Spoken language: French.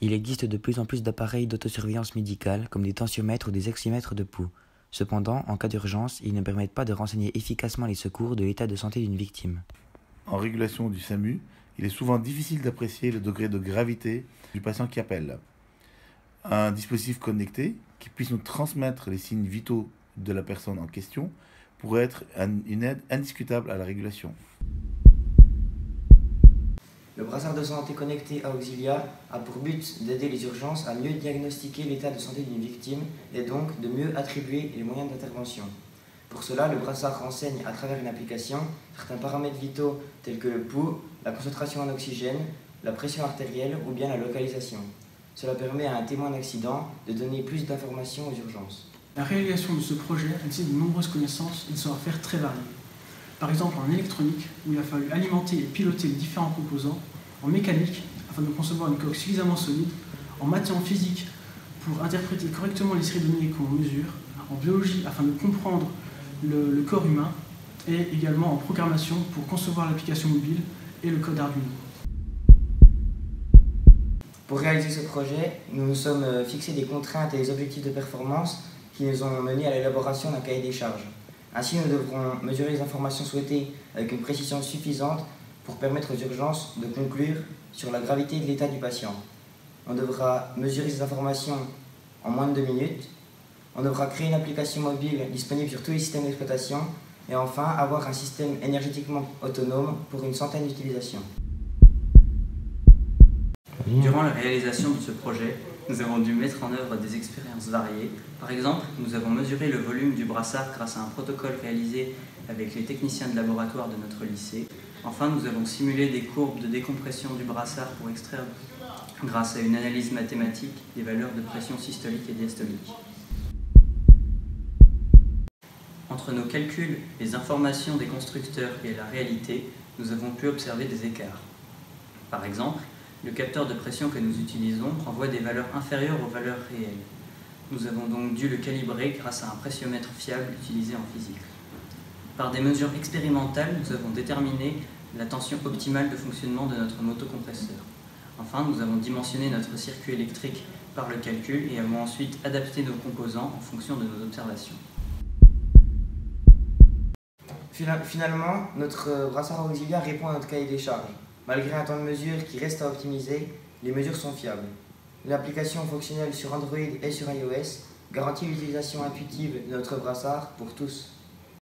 Il existe de plus en plus d'appareils d'autosurveillance médicale, comme des tensiomètres ou des oxymètres de pouls. Cependant, en cas d'urgence, ils ne permettent pas de renseigner efficacement les secours de l'état de santé d'une victime. En régulation du SAMU, il est souvent difficile d'apprécier le degré de gravité du patient qui appelle. Un dispositif connecté qui puisse nous transmettre les signes vitaux de la personne en question pourrait être une aide indiscutable à la régulation. Le brassard de santé connecté à Auxilia a pour but d'aider les urgences à mieux diagnostiquer l'état de santé d'une victime et donc de mieux attribuer les moyens d'intervention. Pour cela, le brassard renseigne à travers une application certains paramètres vitaux tels que le pouls, la concentration en oxygène, la pression artérielle ou bien la localisation. Cela permet à un témoin d'accident de donner plus d'informations aux urgences. La réalisation de ce projet nécessite de nombreuses connaissances et de savoir-faire très variés. Par exemple en électronique, où il a fallu alimenter et piloter les différents composants, en mécanique, afin de concevoir une coque suffisamment solide, en maths et en physique, pour interpréter correctement les séries de données qu'on mesure, en biologie, afin de comprendre le corps humain, et également en programmation pour concevoir l'application mobile et le code Arduino. Pour réaliser ce projet, nous nous sommes fixés des contraintes et des objectifs de performance qui nous ont menés à l'élaboration d'un cahier des charges. Ainsi, nous devrons mesurer les informations souhaitées avec une précision suffisante pour permettre aux urgences de conclure sur la gravité de l'état du patient. On devra mesurer ces informations en moins de 2 minutes. On devra créer une application mobile disponible sur tous les systèmes d'exploitation et enfin avoir un système énergétiquement autonome pour une centaine d'utilisations. Durant la réalisation de ce projet, nous avons dû mettre en œuvre des expériences variées. Par exemple, nous avons mesuré le volume du brassard grâce à un protocole réalisé avec les techniciens de laboratoire de notre lycée. Enfin, nous avons simulé des courbes de décompression du brassard pour extraire, grâce à une analyse mathématique, des valeurs de pression systolique et diastolique. Entre nos calculs, les informations des constructeurs et la réalité, nous avons pu observer des écarts. Par exemple, le capteur de pression que nous utilisons renvoie des valeurs inférieures aux valeurs réelles. Nous avons donc dû le calibrer grâce à un pressiomètre fiable utilisé en physique. Par des mesures expérimentales, nous avons déterminé la tension optimale de fonctionnement de notre motocompresseur. Enfin, nous avons dimensionné notre circuit électrique par le calcul et avons ensuite adapté nos composants en fonction de nos observations. Finalement, notre brassard Auxilia répond à notre cahier des charges. Malgré un temps de mesure qui reste à optimiser, les mesures sont fiables. L'application fonctionnelle sur Android et sur iOS garantit l'utilisation intuitive de notre brassard pour tous.